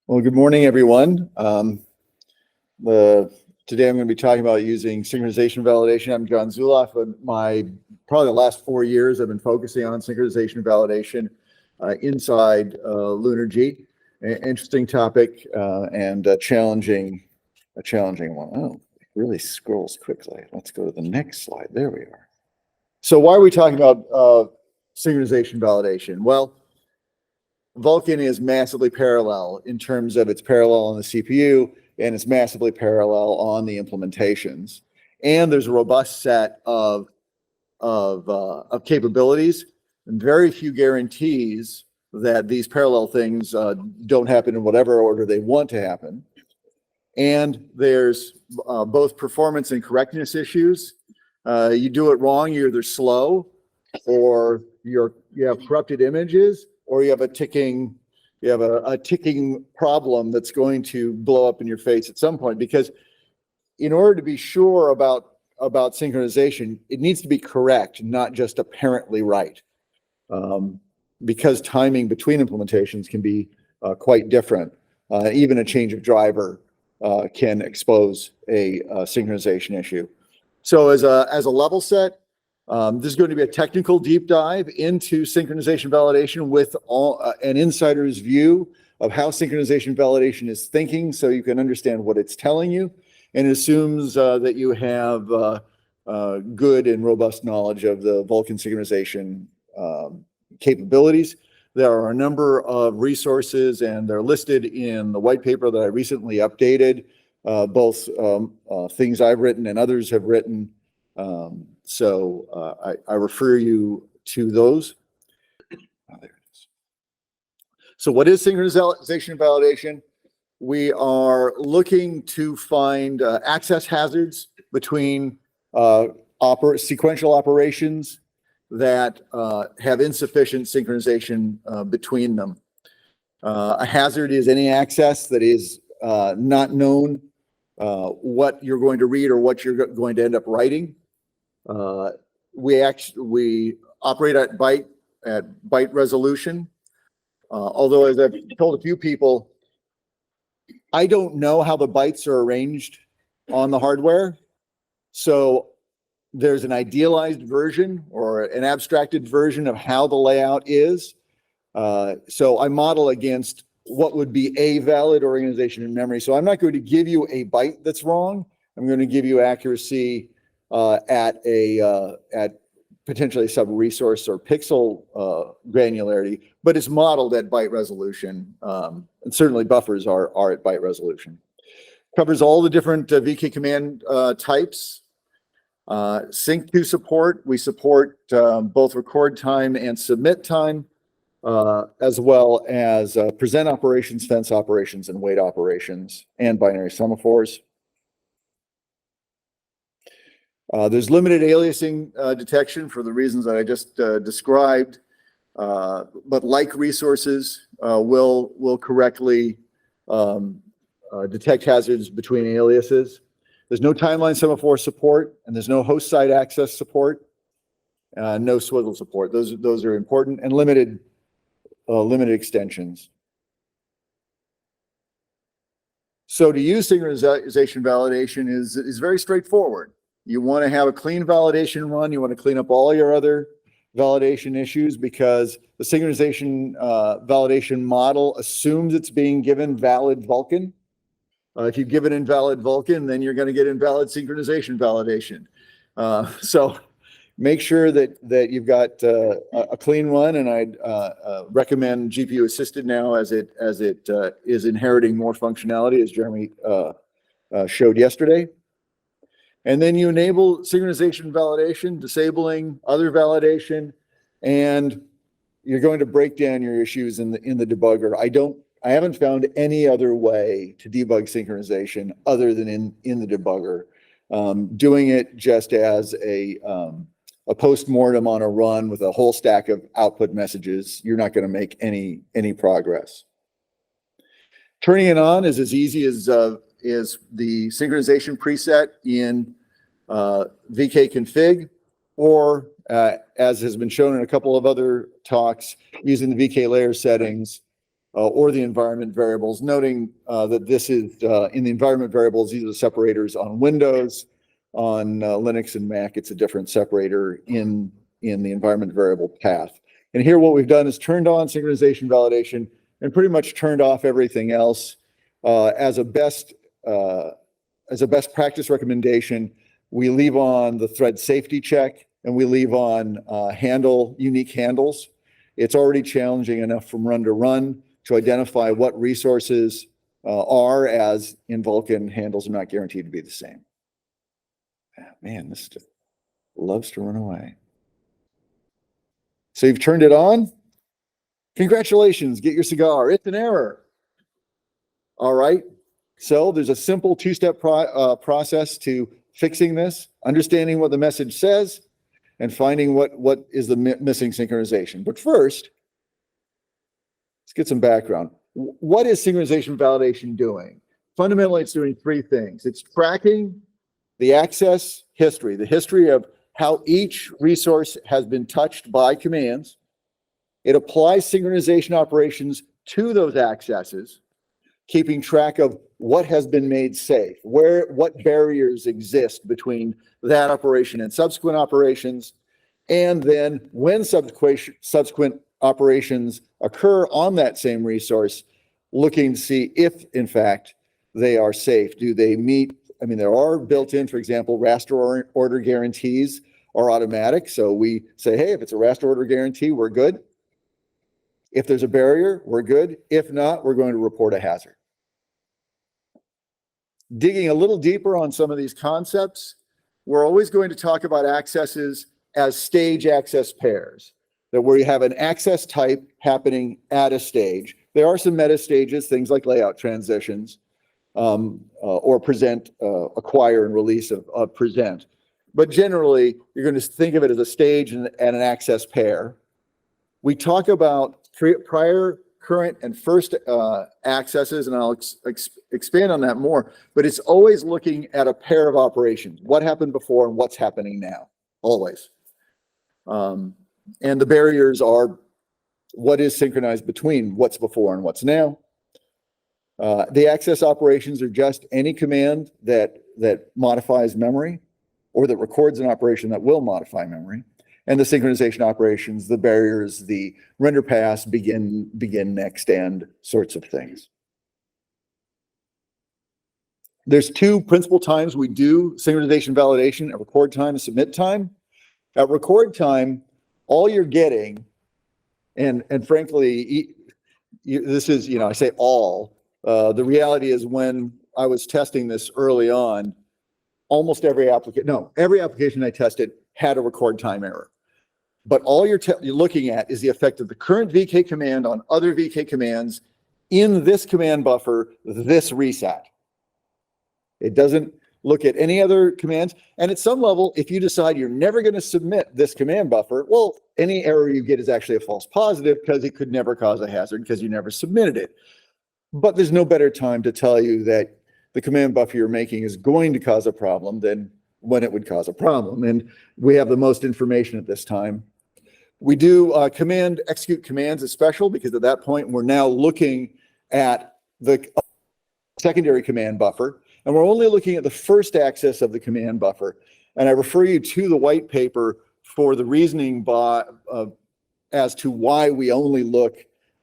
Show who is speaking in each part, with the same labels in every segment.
Speaker 1: Well, good morning, everyone. Today I'm going to be talking about using synchronization validation. I'm John Zulauf, and probably the last 4 years I've been focusing on synchronization validation inside LunarG. Interesting topic and a challenging one. Oh, it really scrolls quickly. Let's go to the next slide. There we are. So why are we talking about synchronization validation? Well, Vulkan is massively parallel in terms of its parallel on the CPU, and it's massively parallel on the implementations. And there's a robust set of capabilities and very few guarantees that these parallel things don't happen in whatever order they want to happen. And there's both performance and correctness issues. You do it wrong, you're either slow, or you have corrupted images, or you have a ticking problem that's going to blow up in your face at some point. Because in order to be sure about synchronization, it needs to be correct, not just apparently right. Because timing between implementations can be quite different. Even a change of driver can expose a synchronization issue. So as a level set, this is going to be a technical deep dive into synchronization validation with an insider's view of how synchronization validation is thinking, so you can understand what it's telling you, and it assumes that you have good and robust knowledge of the Vulkan synchronization capabilities. There are a number of resources, and they're listed in the white paper that I recently updated, both things I've written and others have written. So I refer you to those. Oh, there it is. So what is synchronization validation? We are looking to find access hazards between sequential operations that have insufficient synchronization between them. A hazard is any access that is not known what you're going to read or what you're going to end up writing. We operate at byte resolution. Although, as I've told a few people, I don't know how the bytes are arranged on the hardware. So there's an idealized version or an abstracted version of how the layout is. So I model against what would be a valid organization in memory. So I'm not going to give you a byte that's wrong. I'm going to give you accuracy at potentially sub-resource or pixel granularity, but it's modeled at byte resolution. And certainly buffers are at byte resolution. Covers all the different VK command types. Sync to support. We support both record time and submit time, as well as present operations, fence operations, and wait operations, and binary semaphores. There's limited aliasing detection for the reasons that I just described, but like resources will correctly detect hazards between aliases. There's no timeline semaphore support, and there's no host site access support, no swivel support. Those are important, and limited extensions. So to use synchronization validation is very straightforward. You want to have a clean validation run. You want to clean up all your other validation issues, because the synchronization validation model assumes it's being given valid Vulkan. If you give it invalid Vulkan, then you're going to get invalid synchronization validation. So make sure that you've got a clean one, and I'd recommend GPU assisted now, as it is inheriting more functionality, as Jeremy showed yesterday. And then you enable synchronization validation, disabling other validation, and you're going to break down your issues in the debugger. I haven't found any other way to debug synchronization other than in the debugger. Doing it just as a post-mortem on a run with a whole stack of output messages, you're not going to make any progress. Turning it on is as easy as the synchronization preset in VK config, or as has been shown in a couple of other talks, using the VK layer settings or the environment variables, noting that this is in the environment variables, these are the separators on Windows. On Linux and Mac, it's a different separator in the environment variable path. And here what we've done is turned on synchronization validation and pretty much turned off everything else. As a best practice recommendation, we leave on the thread safety check and we leave on unique handles. It's already challenging enough from run to run to identify what resources are, as in Vulkan, handles are not guaranteed to be the same. Man, this just loves to run away. So you've turned it on. Congratulations, get your cigar. It's an error. All right. So there's a simple two-step process to fixing this, understanding what the message says, and finding what is the missing synchronization. But first, let's get some background. What is synchronization validation doing? Fundamentally, it's doing three things. It's tracking the access history, the history of how each resource has been touched by commands. It applies synchronization operations to those accesses, keeping track of what has been made safe, what barriers exist between that operation and subsequent operations, and then when subsequent operations occur on that same resource, looking to see if, in fact, they are safe. Do they meet? I mean, there are built in, for example, raster order guarantees are automatic. So we say, hey, if it's a raster order guarantee, we're good. If there's a barrier, we're good. If not, we're going to report a hazard. Digging a little deeper on some of these concepts, we're always going to talk about accesses as stage access pairs, that where you have an access type happening at a stage. There are some meta stages, things like layout transitions, or present, acquire and release of present. But generally, you're going to think of it as a stage and an access pair. We talk about prior, current, and first accesses, and I'll expand on that more, but it's always looking at a pair of operations. What happened before and what's happening now, always. And the barriers are what is synchronized between what's before and what's now. The access operations are just any command that modifies memory or that records an operation that will modify memory. And the synchronization operations, the barriers, the render pass, begin, next, and sorts of things. There's two principal times we do synchronization validation: at record time and submit time. At record time, all you're getting, and frankly, this is, I say all, the reality is when I was testing this early on, almost every application I tested had a record time error. But all you're looking at is the effect of the current VK command on other VK commands in this command buffer, this reset. It doesn't look at any other commands. And at some level, if you decide you're never going to submit this command buffer, well, any error you get is actually a false positive because it could never cause a hazard because you never submitted it. But there's no better time to tell you that the command buffer you're making is going to cause a problem than when it would cause a problem. And we have the most information at this time. We do execute commands as special because at that point, we're now looking at the secondary command buffer, and we're only looking at the first access of the command buffer. And I refer you to the white paper for the reasoning as to why we only look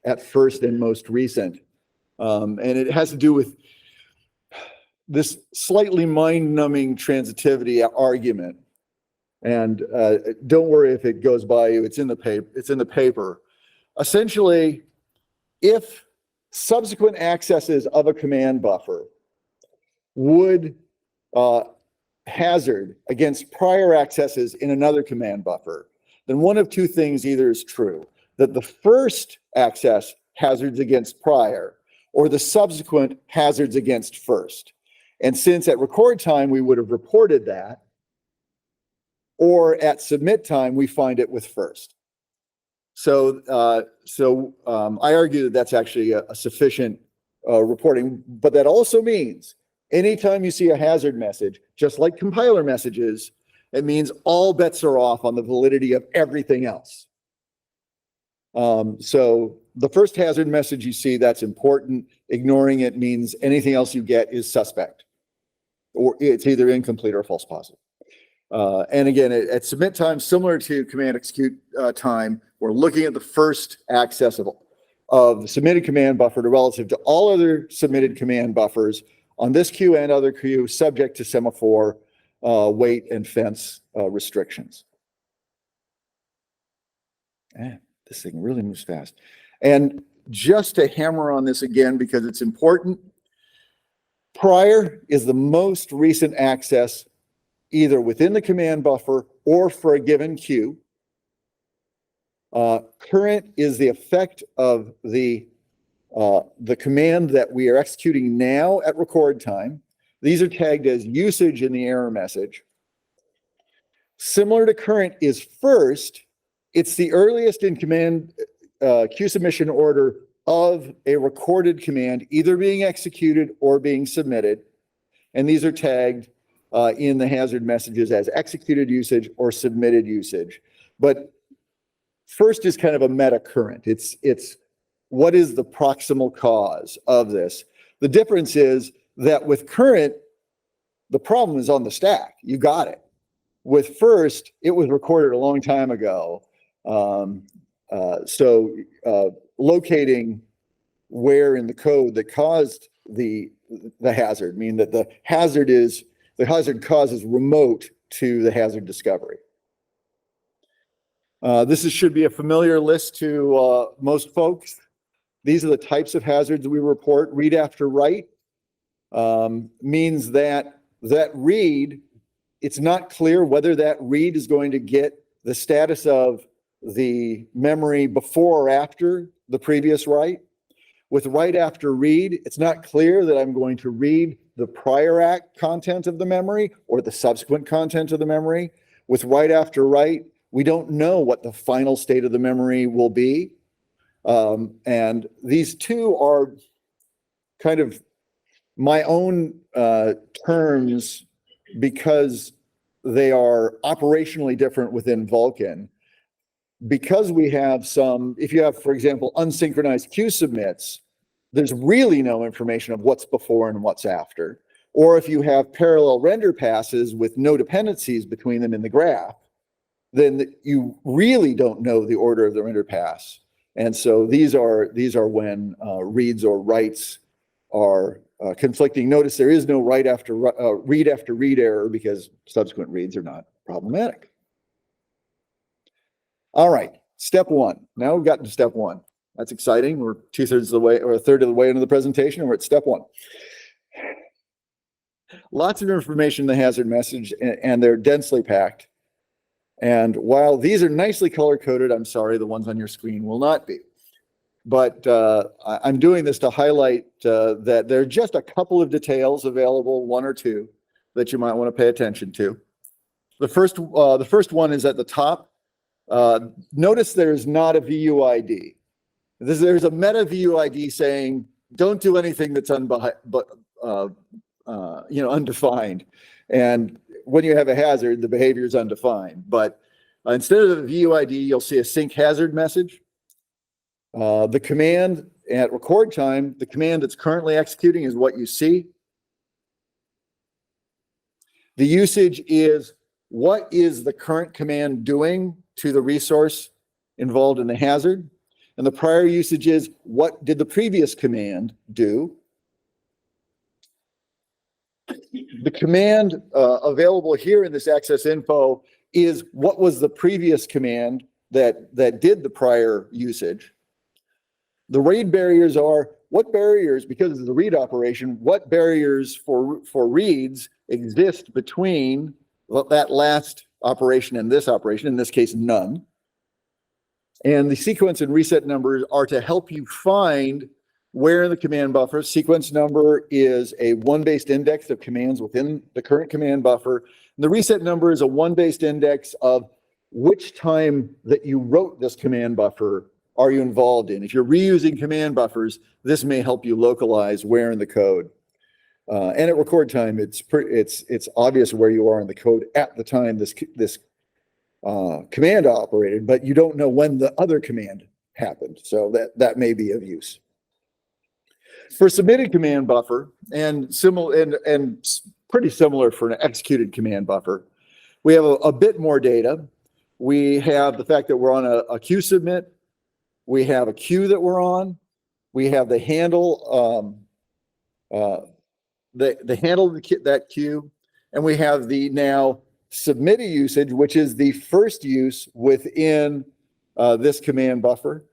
Speaker 1: at first and most recent. And it has to do with this slightly mind-numbing transitivity argument. And don't worry if it goes by you, it's in the paper. Essentially, if subsequent accesses of a command buffer would hazard against prior accesses in another command buffer, then one of two things either is true: that the first access hazards against prior, or the subsequent hazards against first. And since at record time we would have reported that, or at submit time we find it with first. So I argue that that's actually a sufficient reporting, but that also means anytime you see a hazard message, just like compiler messages, it means all bets are off on the validity of everything else. So the first hazard message you see, that's important. Ignoring it means anything else you get is suspect, or it's either incomplete or false positive. And again, at submit time, similar to command execute time, we're looking at the first access of the submitted command buffer to relative to all other submitted command buffers on this queue and other queue, subject to semaphore, wait, and fence restrictions. This thing really moves fast. And just to hammer on this again, because it's important, prior is the most recent access either within the command buffer or for a given queue. Current is the effect of the command that we are executing now at record time. These are tagged as usage in the error message. Similar to current is first. It's the earliest in command queue submission order of a recorded command either being executed or being submitted. And these are tagged in the hazard messages as executed usage or submitted usage. But first is kind of a meta current. It's what is the proximal cause of this? The difference is that with current, the problem is on the stack. You got it. With first, it was recorded a long time ago. So locating where in the code that caused the hazard, mean that the hazard cause is remote to the hazard discovery. This should be a familiar list to most folks. These are the types of hazards we report. Read after write means that read, it's not clear whether that read is going to get the status of the memory before or after the previous write. With write after read, it's not clear that I'm going to read the prior content of the memory or the subsequent content of the memory. With write after write, we don't know what the final state of the memory will be. And these two are kind of my own terms because they are operationally different within Vulkan. Because we have some, if you have, for example, unsynchronized queue submits, there's really no information of what's before and what's after. Or if you have parallel render passes with no dependencies between them in the graph, then you really don't know the order of the render pass. And so these are when reads or writes are conflicting. Notice there is no read after read error because subsequent reads are not problematic. All right, step one. Now we've gotten to step one. That's exciting. We're 2/3 of the way or a third of the way into the presentation, and we're at step one. Lots of information in the hazard message, and they're densely packed. And while these are nicely color-coded, I'm sorry, the ones on your screen will not be. But I'm doing this to highlight that there are just a couple of details available, one or two, that you might want to pay attention to. The first one is at the top. Notice there's not a VUID. There's a meta VUID saying, don't do anything that's undefined. And when you have a hazard, the behavior is undefined. But instead of a VUID, you'll see a sync hazard message. The command at record time, the command that's currently executing is what you see. The usage is what is the current command doing to the resource involved in the hazard. And the prior usage is what did the previous command do. The command available here in this access info is what was the previous command that did the prior usage. The read barriers are what barriers, because of the read operation, what barriers for reads exist between that last operation and this operation, in this case, none. And the sequence and reset numbers are to help you find where in the command buffer. Sequence number is a one-based index of commands within the current command buffer. And the reset number is a one-based index of which time that you wrote this command buffer are you involved in. If you're reusing command buffers, this may help you localize where in the code. And at record time, it's obvious where you are in the code at the time this command operated, but you don't know when the other command happened. So that may be of use. For submitted command buffer and similar and pretty similar for an executed command buffer, we have a bit more data. We have the fact that we're on a queue submit. We have a queue that we're on. We have the handle, the handle of that queue, and we have the now submitted usage, which is the first use within this command buffer.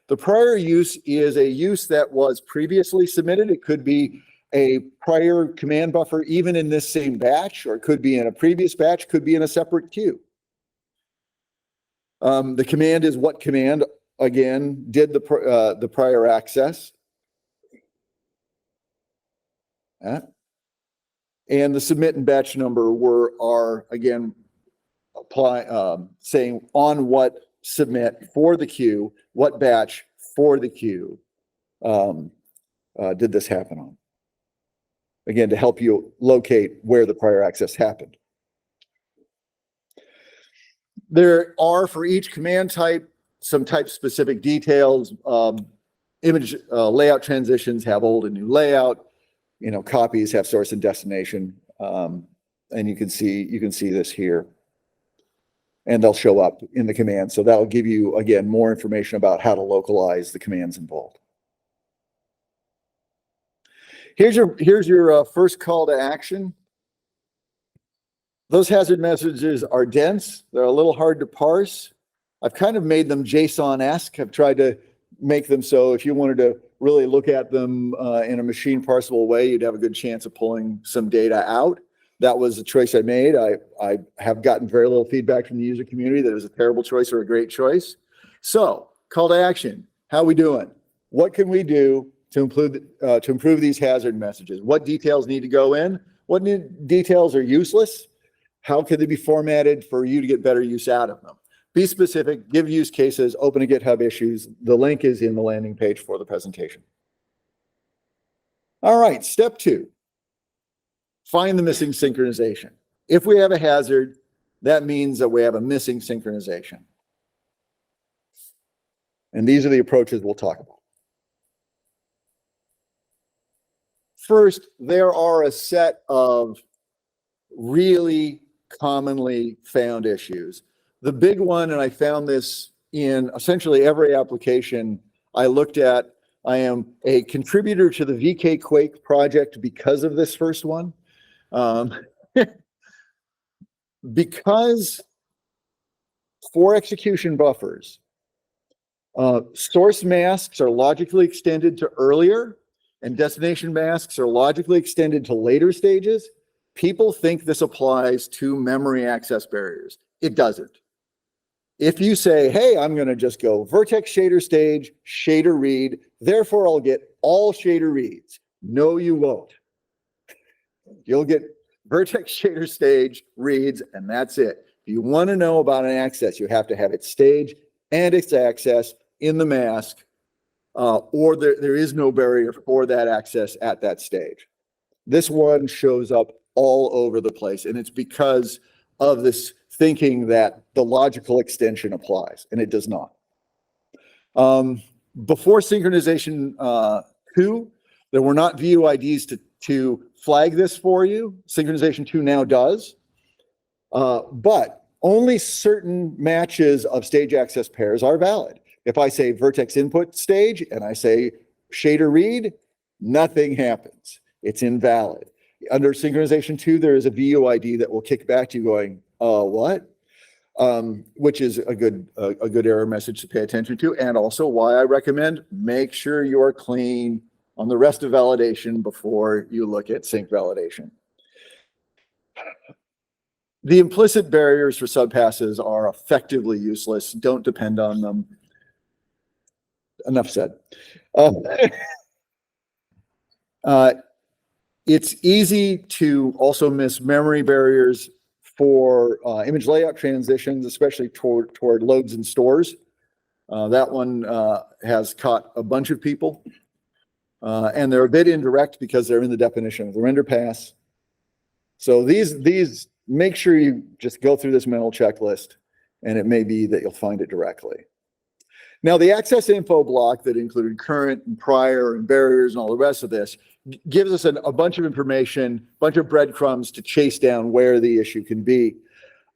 Speaker 1: The prior use is a use that was previously submitted. It could be a prior command buffer, even in this same batch, or it could be in a previous batch, could be in a separate queue. The command is what command, again, did the prior access. And the submit and batch number are again, saying on what submit for the queue, what batch for the queue did this happen on. Again, to help you locate where the prior access happened. There are, for each command type, some type-specific details. Image layout transitions have old and new layout. Copies have source and destination. And you can see this here. And they'll show up in the command. So that'll give you, again, more information about how to localize the commands involved. Here's your first call to action. Those hazard messages are dense. They're a little hard to parse. I've kind of made them JSON-esque. I've tried to make them so if you wanted to really look at them in a machine parsable way, you'd have a good chance of pulling some data out. That was a choice I made. I have gotten very little feedback from the user community that it was a terrible choice or a great choice. So, call to action. How are we doing? What can we do to improve these hazard messages? What details need to go in? What details are useless? How can they be formatted for you to get better use out of them? Be specific, give use cases, open a GitHub issues. The link is in the landing page for the presentation. All right, step 2. Find the missing synchronization. If we have a hazard, that means that we have a missing synchronization. And these are the approaches we'll talk about. First, there are a set of really commonly found issues. The big one, and I found this in essentially every application I looked at. I am a contributor to the VK Quake project because of this first one. Because for execution buffers, source masks are logically extended to earlier and destination masks are logically extended to later stages. People think this applies to memory access barriers. It doesn't. If you say, hey, I'm going to just go vertex shader stage, shader read, therefore I'll get all shader reads. No, you won't. You'll get vertex shader stage reads, and that's it. If you want to know about an access, you have to have its stage and its access in the mask, or there is no barrier for that access at that stage. This one shows up all over the place, and it's because of this thinking that the logical extension applies, and it does not. Before synchronization 2, there were not VUIDs to flag this for you. Synchronization 2 now does, but only certain matches of stage access pairs are valid. If I say vertex input stage and I say shader read, nothing happens. It's invalid. Under synchronization 2, there is a VUID that will kick back to you going, what? Which is a good error message to pay attention to, and also why I recommend make sure you're clean on the rest of validation before you look at sync validation. The implicit barriers for subpasses are effectively useless. Don't depend on them. Enough said. It's easy to also miss memory barriers for image layout transitions, especially toward loads and stores. That one has caught a bunch of people. And they're a bit indirect because they're in the definition of the render pass. So these make sure you just go through this mental checklist and it may be that you'll find it directly. Now, the access info block that included current and prior and barriers and all the rest of this gives us a bunch of information, a bunch of breadcrumbs to chase down where the issue can be.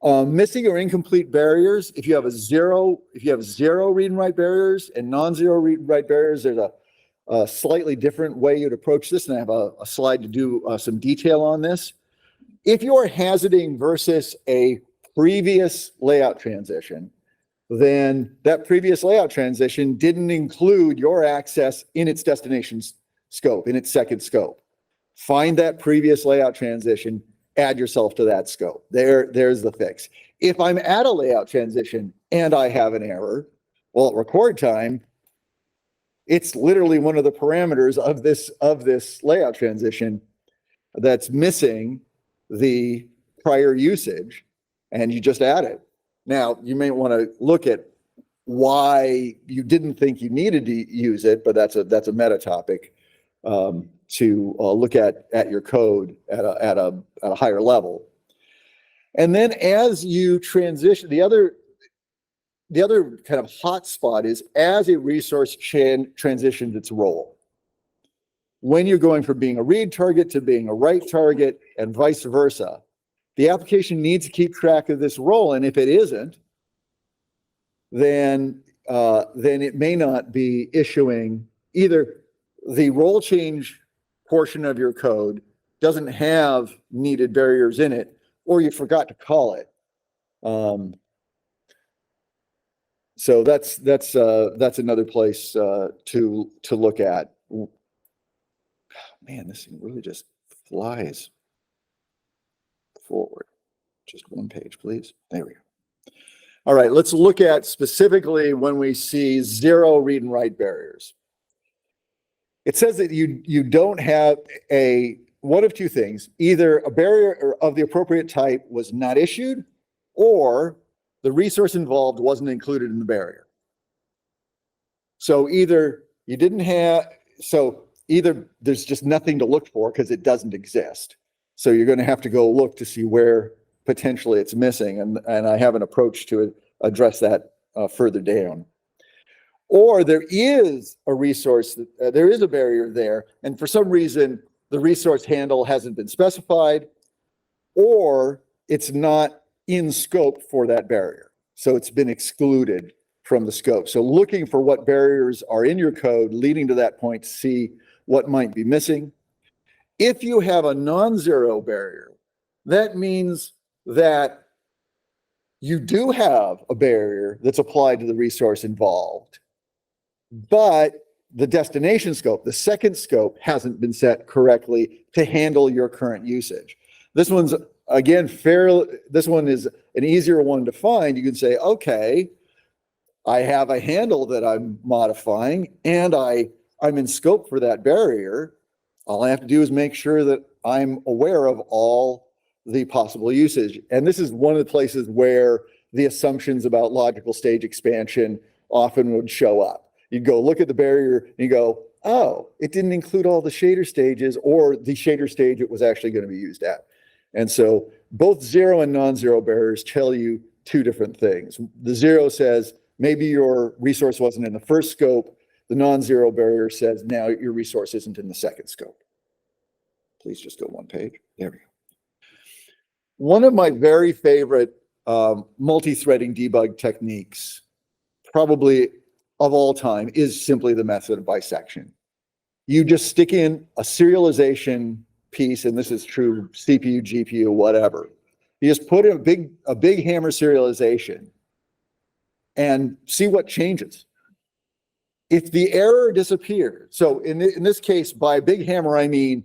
Speaker 1: Missing or incomplete barriers, if you have zero read and write barriers and non-zero read and write barriers, there's a slightly different way you'd approach this, and I have a slide to do some detail on this. If you're hazarding versus a previous layout transition, then that previous layout transition didn't include your access in its destination scope, in its second scope. Find that previous layout transition, add yourself to that scope. There's the fix. If I'm at a layout transition and I have an error, well, at record time, it's literally one of the parameters of this layout transition that's missing the prior usage, and you just add it. Now, you may want to look at why you didn't think you needed to use it, but that's a meta topic to look at your code at a higher level. And then as you transition, the other kind of hot spot is as a resource transitions its role. When you're going from being a read target to being a write target and vice versa, the application needs to keep track of this role, and if it isn't, then it may not be issuing. Either the role change portion of your code doesn't have needed barriers in it, or you forgot to call it. So that's another place to look at. Man, this thing really just flies forward. Just one page, please. There we go. All right, let's look at specifically when we see zero read and write barriers. It says that you don't have one of two things. Either a barrier of the appropriate type was not issued, or the resource involved wasn't included in the barrier. So either there's just nothing to look for because it doesn't exist. So you're going to have to go look to see where potentially it's missing, and I have an approach to address that further down. Or there is a resource, there is a barrier there, and for some reason the resource handle hasn't been specified, or it's not in scope for that barrier. So it's been excluded from the scope. So looking for what barriers are in your code leading to that point to see what might be missing. If you have a non-zero barrier, that means that you do have a barrier that's applied to the resource involved, but the destination scope, the second scope, hasn't been set correctly to handle your current usage. This one's, again, this one is an easier one to find. You can say, okay, I have a handle that I'm modifying, and I'm in scope for that barrier. All I have to do is make sure that I'm aware of all the possible usage. And this is one of the places where the assumptions about logical stage expansion often would show up. You'd go look at the barrier and you go, oh, it didn't include all the shader stages or the shader stage it was actually going to be used at. And so both zero and non-zero barriers tell you two different things. The zero says maybe your resource wasn't in the first scope. The non-zero barrier says now your resource isn't in the second scope. Please just go one page. There we go. One of my very favorite multi-threading debug techniques, probably of all time, is simply the method of bisection. You just stick in a serialization piece, and this is true CPU, GPU, whatever. You just put in a big hammer serialization and see what changes. If the error disappears, so in this case, by big hammer, I mean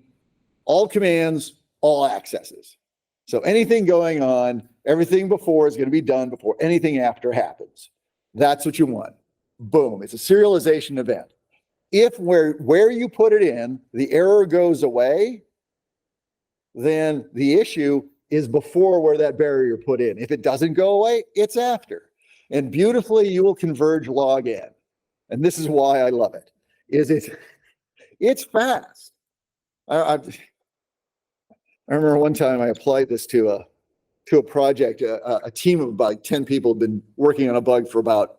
Speaker 1: all commands, all accesses. So anything going on, everything before is going to be done before anything after happens. That's what you want. Boom, it's a serialization event. If where you put it in, the error goes away, then the issue is before where that barrier put in. If it doesn't go away, it's after. And beautifully, you will converge log n. And this is why I love it. It's fast. I remember one time I applied this to to a project, a team of about 10 people had been working on a bug for about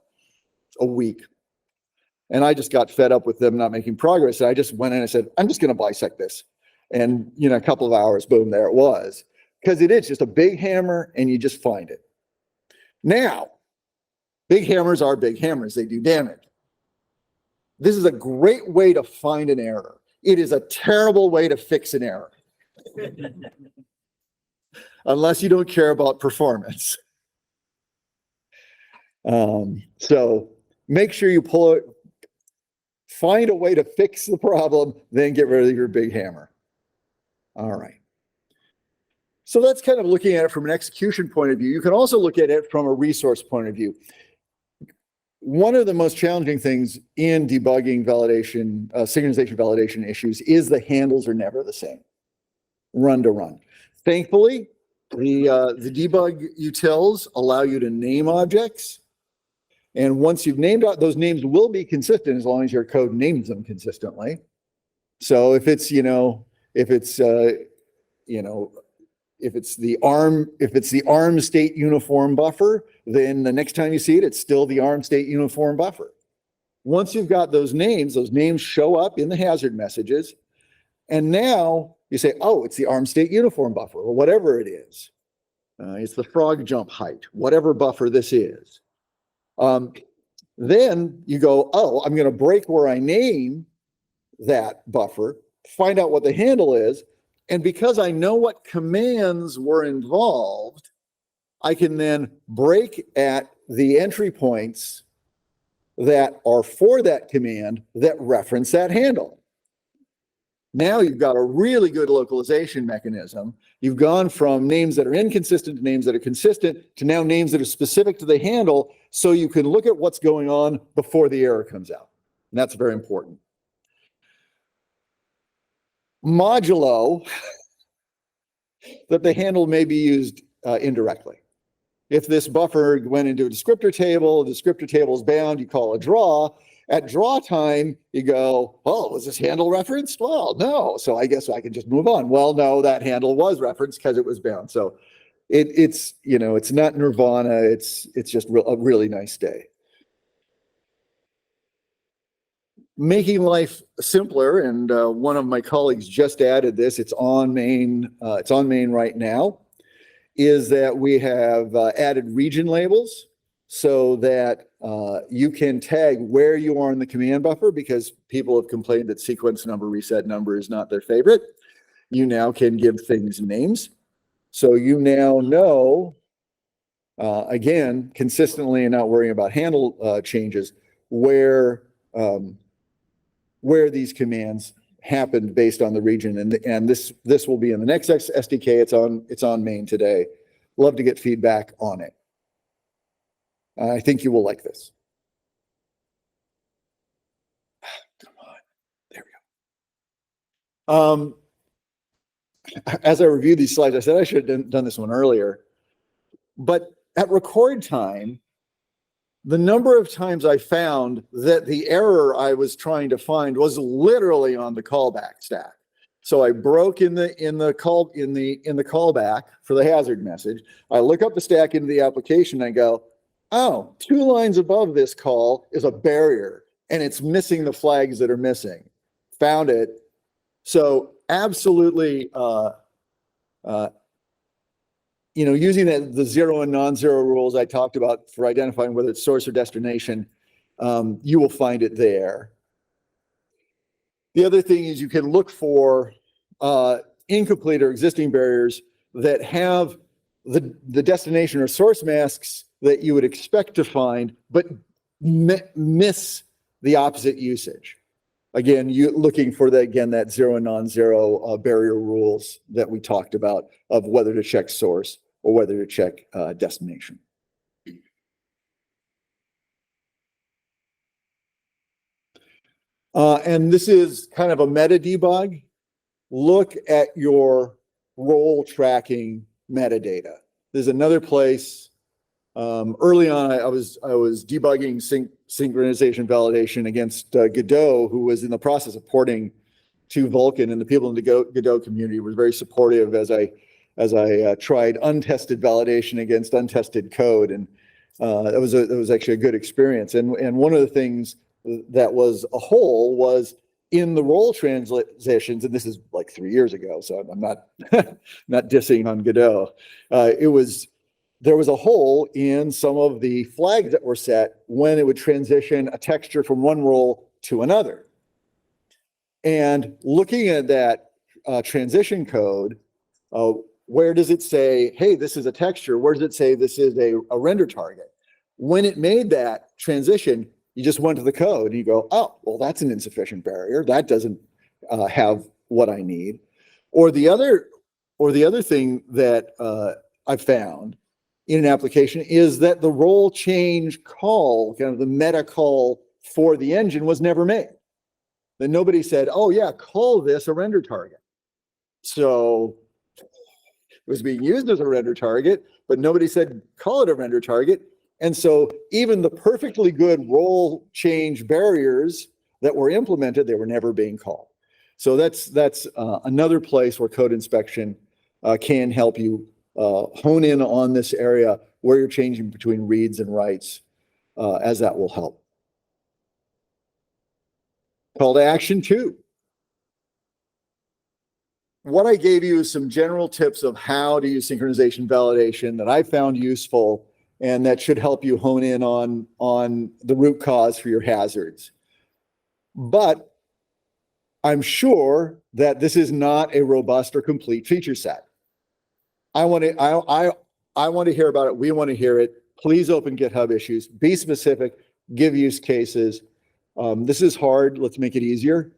Speaker 1: a week. And I just got fed up with them not making progress. And I just went in and said, I'm just going to bisect this. And, a couple of hours, boom, there it was. Because it is just a big hammer and you just find it. Now, big hammers are big hammers. They do damage. This is a great way to find an error. It is a terrible way to fix an error. Unless you don't care about performance. So make sure you pull it, find a way to fix the problem, then get rid of your big hammer. All right. So that's kind of looking at it from an execution point of view. You can also look at it from a resource point of view. One of the most challenging things in debugging validation, synchronization validation issues is the handles are never the same, run to run. Thankfully, the debug utils allow you to name objects. And once you've named out, those names will be consistent as long as your code names them consistently. So if it's, if it's the ARM state uniform buffer, then the next time you see it, it's still the ARM state uniform buffer. Once you've got those names show up in the hazard messages. And now you say, oh, it's the ARM state uniform buffer, or whatever it is. It's the frog jump height, whatever buffer this is. Then you go, oh, I'm going to break where I name that buffer, find out what the handle is. And because I know what commands were involved, I can then break at the entry points that are for that command that reference that handle. Now you've got a really good localization mechanism. You've gone from names that are inconsistent to names that are consistent to now names that are specific to the handle, so you can look at what's going on before the error comes out. And that's very important. Modulo, that the handle may be used indirectly. If this buffer went into a descriptor table, the descriptor table is bound, you call a draw. At draw time, you go, oh, was this handle referenced? Well, no, so I guess I can just move on. Well, no, that handle was referenced because it was bound. So it's not nirvana, it's just a really nice day. Making life simpler, and one of my colleagues just added this, it's on main right now, is that we have added region labels so that you can tag where you are in the command buffer, because people have complained that sequence number, reset number is not their favorite. You now can give things names. So you now know, again, consistently and not worrying about handle changes, where these commands happened based on the region. And this will be in the next SDK. It's on main today. Love to get feedback on it. I think you will like this. Come on, there we go. As I reviewed these slides, I said I should have done this one earlier. But at record time, the number of times I found that the error I was trying to find was literally on the callback stack. So I broke in the callback for the hazard message. I look up the stack into the application and I go, oh, 2 lines above this call is a barrier and it's missing the flags that are missing. Found it. So absolutely, using the zero and non-zero rules I talked about for identifying whether it's source or destination, you will find it there. The other thing is you can look for incomplete or existing barriers that have the destination or source masks that you would expect to find, but miss the opposite usage. Again, you looking for that zero and non-zero barrier rules that we talked about of whether to check source or whether to check destination. And this is kind of a meta debug. Look at your role tracking metadata. There's another place. Early on, I was debugging synchronization validation against Godot, who was in the process of porting to Vulkan, and the people in the Godot community were very supportive as I tried untested validation against untested code, and it was actually a good experience. And one of the things that was a hole was in the role transitions, and this is like 3 years ago, so I'm not not dissing on Godot. There was a hole in some of the flags that were set when it would transition a texture from one role to another. And looking at that transition code, where does it say, hey, this is a texture? Where does it say this is a render target? When it made that transition, you just went to the code and you go, oh, well, that's an insufficient barrier. That doesn't have what I need. Or the other thing that I found in an application is that the role change call, kind of the meta call for the engine, was never made. Then nobody said, oh yeah, call this a render target. So it was being used as a render target, but nobody said call it a render target. And so even the perfectly good role change barriers that were implemented, they were never being called. So that's another place where code inspection can help you hone in on this area where you're changing between reads and writes, as that will help. Call to action 2. What I gave you is some general tips of how to use synchronization validation that I found useful and that should help you hone in on the root cause for your hazards. But I'm sure that this is not a robust or complete feature set. I want to hear about it. We want to hear it. Please open GitHub issues. Be specific. Give use cases. This is hard. Let's make it easier.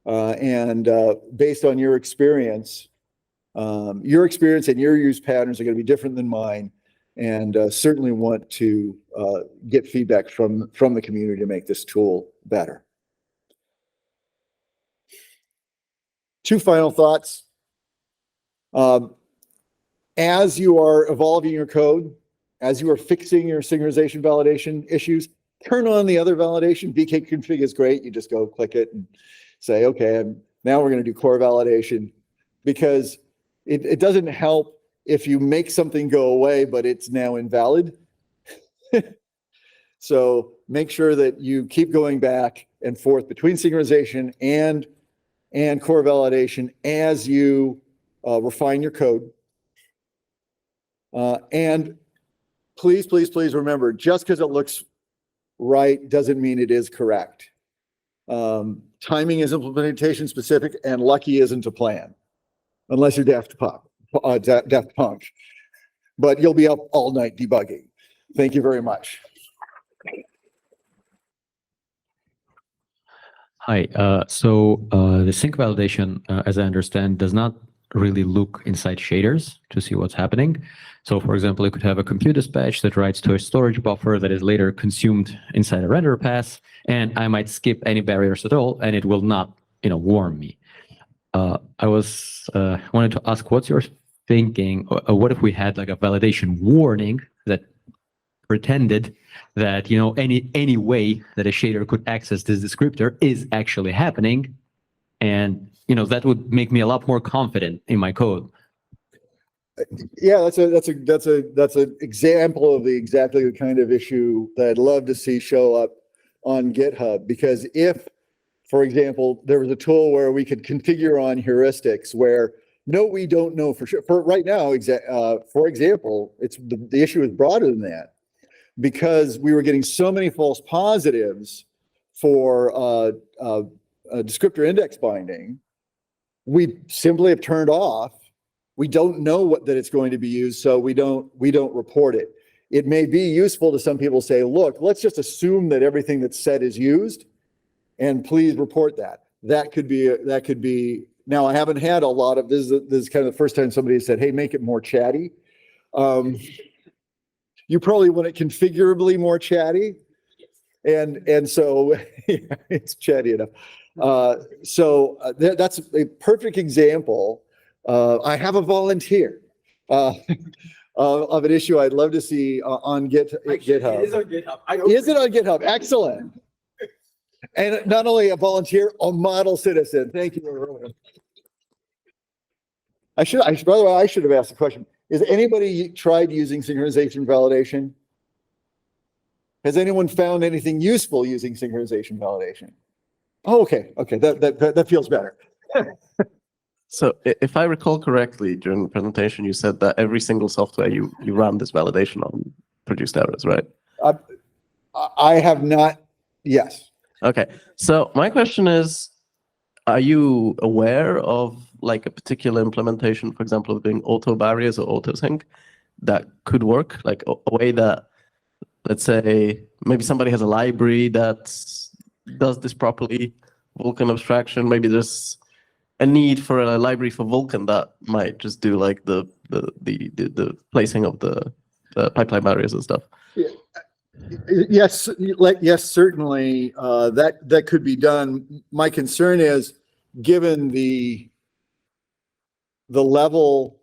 Speaker 1: And based on your experience and your use patterns are going to be different than mine. And certainly want to get feedback from the community to make this tool better. 2 final thoughts. As you are evolving your code, as you are fixing your synchronization validation issues, turn on the other validation. VK config is great. You just go click it and say, okay, now we're going to do core validation, because it doesn't help if you make something go away, but it's now invalid. So make sure that you keep going back and forth between synchronization and core validation as you refine your code. And please, please, please remember, just because it looks right doesn't mean it is correct. Timing is implementation specific, and lucky isn't a plan, unless you're Daft Punk. But you'll be up all night debugging. Thank you very much.
Speaker 2: Hi. So the sync validation, as I understand, does not really look inside shaders to see what's happening. So, for example, you could have a compute dispatch that writes to a storage buffer that is later consumed inside a render pass, and I might skip any barriers at all, and it will not, warn me. I wanted to ask, what's your thinking? What if we had like a validation warning that pretended that any way that a shader could access this descriptor is actually happening, and that would make me a lot more confident in my code.
Speaker 1: Yeah, that's an example of exactly the kind of issue that I'd love to see show up on GitHub. Because if, for example, there was a tool where we could configure on heuristics where no, we don't know for sure. For right now, for example, it's the issue is broader than that, because we were getting so many false positives for descriptor index binding. We simply have turned off. We don't know that it's going to be used, so we don't report it. It may be useful to some people to say, look, let's just assume that everything that's said is used, and please report that. That could be. Now, I haven't had a lot of this. This is kind of the first time somebody said, hey, make it more chatty. You probably want it configurably more chatty, and so it's chatty enough. That's a perfect example. I have a volunteer of an issue I'd love to see on GitHub. It is on GitHub. Is it on GitHub? Excellent. And not only a volunteer, a model citizen. Thank you, everyone. By the way, I should have asked the question. Has anybody tried using synchronization validation? Has anyone found anything useful using synchronization validation? Oh, okay. Okay. That feels better.
Speaker 3: So if I recall correctly, during the presentation, you said that every single software you ran this validation on produced errors, right?
Speaker 1: I have not. Yes.
Speaker 3: Okay. So my question is, are you aware of like a particular implementation, for example, of doing auto barriers or auto sync that could work? Like a way that, let's say, maybe somebody has a library that does this properly, Vulkan abstraction, maybe there's a need for a library for Vulkan that might just do like the placing of the pipeline barriers and stuff.
Speaker 1: Yes, certainly that could be done. My concern is, given the level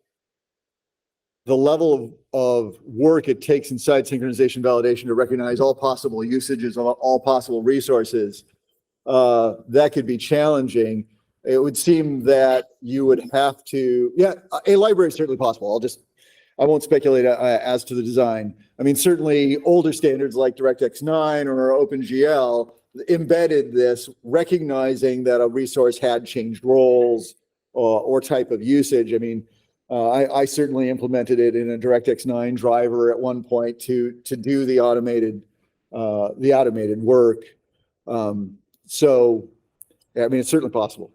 Speaker 1: of work it takes inside synchronization validation to recognize all possible usages of all possible resources, that could be challenging. It would seem that you would have to, a library is certainly possible. I won't speculate as to the design. I mean, certainly older standards like DirectX 9 or OpenGL embedded this, recognizing that a resource had changed roles or type of usage. I mean, I certainly implemented it in a DirectX 9 driver at one point to do the automated work. So, I mean, it's certainly possible.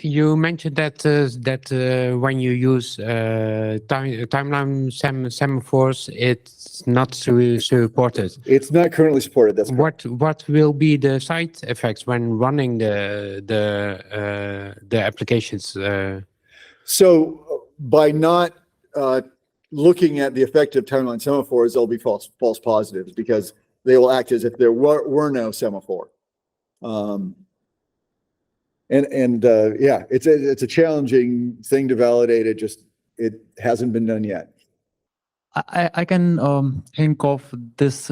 Speaker 4: You mentioned that when you use timeline semaphores, it's not supported.
Speaker 1: It's not currently supported. That's correct.
Speaker 4: What will be the side effects when running the applications?
Speaker 1: So by not looking at the effect of timeline semaphores, there'll be false positives because they will act as if there were no semaphore. It's a challenging thing to validate. It hasn't been done yet.
Speaker 5: I can think of this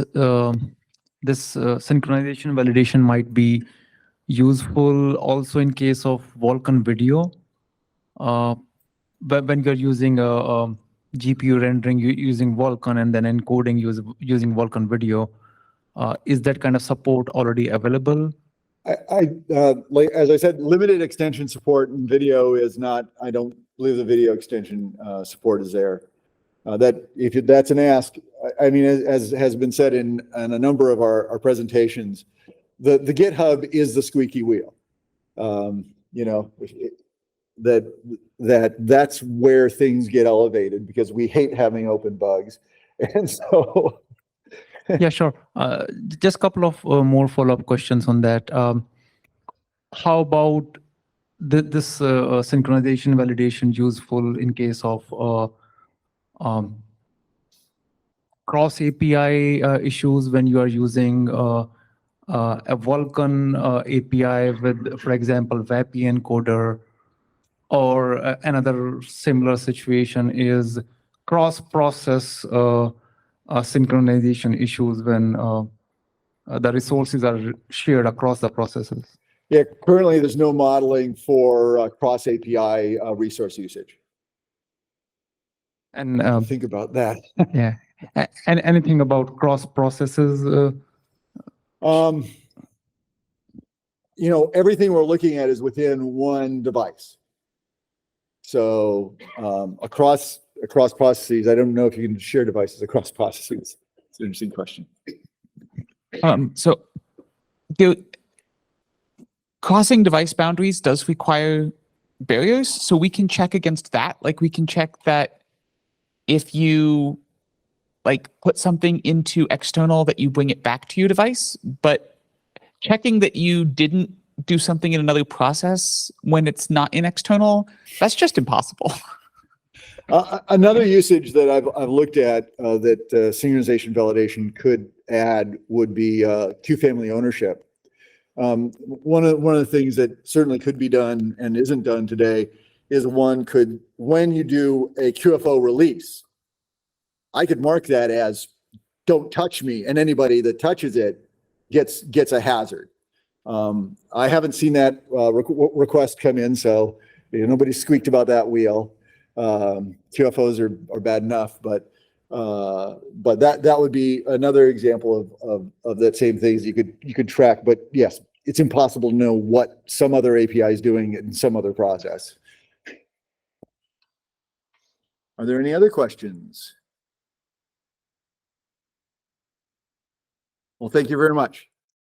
Speaker 5: synchronization validation might be useful also in case of Vulkan video. But when you're using a GPU rendering using Vulkan and then encoding using Vulkan video, is that kind of support already available?
Speaker 1: Like as I said, limited extension support in video is not. I don't believe the video extension support is there. That's an ask. I mean, as has been said in a number of our presentations, the GitHub is the squeaky wheel. That's where things get elevated because we hate having open bugs, and so.
Speaker 5: Yeah, sure. Just a couple of more follow-up questions on that. How about this synchronization validation useful in case of cross API issues when you are using a Vulkan API with, for example, WAPI encoder, or another similar situation is cross-process synchronization issues when the resources are shared across the processes?
Speaker 1: Yeah, currently there's no modeling for cross API resource usage.
Speaker 5: And
Speaker 1: think about that.
Speaker 5: Yeah, and anything about cross processes?
Speaker 1: Everything we're looking at is within one device. So across processes, I don't know if you can share devices across processes. It's an interesting question.
Speaker 6: So crossing device boundaries does require barriers, so we can check against that. Like we can check that if you put something into external that you bring it back to your device, but checking that you didn't do something in another process when it's not in external, that's just impossible.
Speaker 1: Another usage that I've looked at that synchronization validation could add would be two-family ownership. One of the things that certainly could be done and isn't done today is when you do a QFO release, I could mark that as "don't touch me," and anybody that touches it gets a hazard. I haven't seen that request come in, so Nobody squeaked about that wheel. QFOs are bad enough, but that would be another example of that same things you could track. But yes, it's impossible to know what some other API is doing in some other process. Are there any other questions? Well, thank you very much.